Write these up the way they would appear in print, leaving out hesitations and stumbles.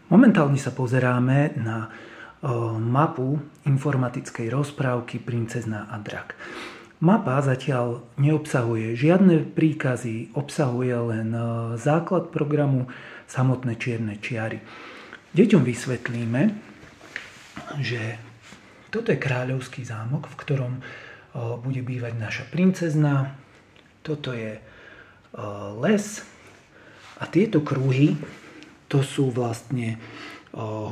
Momentálne sa pozeráme na mapu informatickej rozprávky Princezna a drak. Mapa zatiaľ neobsahuje žiadne príkazy, obsahuje len základ programu, samotné čierne čiary. Deťom vysvetlíme, že toto je kráľovský zámok, v ktorom bude bývať naša princezna. Toto je les a tieto kruhy, to sú vlastne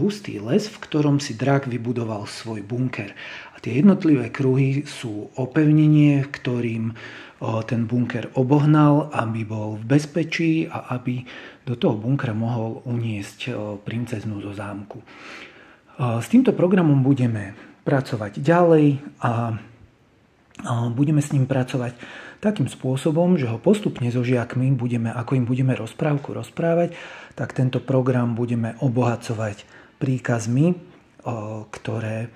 hustý les, v ktorom si drak vybudoval svoj bunker. A tie jednotlivé kruhy sú opevnenie, ktorým ten bunker obohnal, aby bol v bezpečí a aby do toho bunkra mohol uniesť princeznu zo zámku. S týmto programom budeme pracovať ďalej a budeme s ním pracovať takým spôsobom, že ho postupne so žiakmi ako im budeme rozprávku rozprávať, tak tento program budeme obohacovať príkazmi, ktoré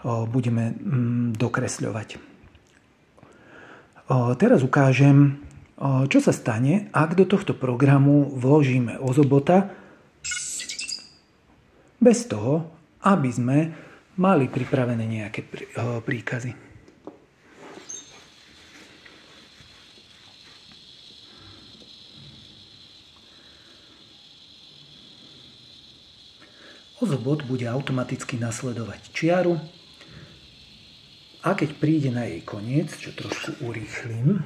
budeme dokresľovať. Teraz ukážem, čo sa stane, ak do tohto programu vložíme ozobota bez toho, aby sme mali pripravené nejaké príkazy. Ozobot bude automaticky nasledovať čiaru a keď príde na jej koniec, čo trošku urýchlim,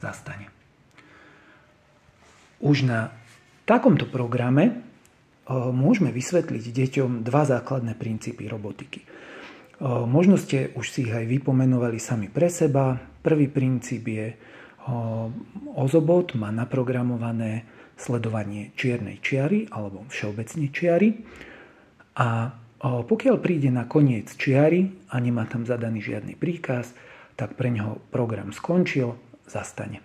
zastane. Už na takomto programe môžeme vysvetliť deťom dva základné princípy robotiky. Možno ste už si ich aj vypomenovali sami pre seba. Prvý princíp je, ozobot má naprogramované sledovanie čiernej čiary alebo všeobecne čiary a pokiaľ príde na koniec čiary a nemá tam zadaný žiadny príkaz, tak pre neho program skončil, zastane.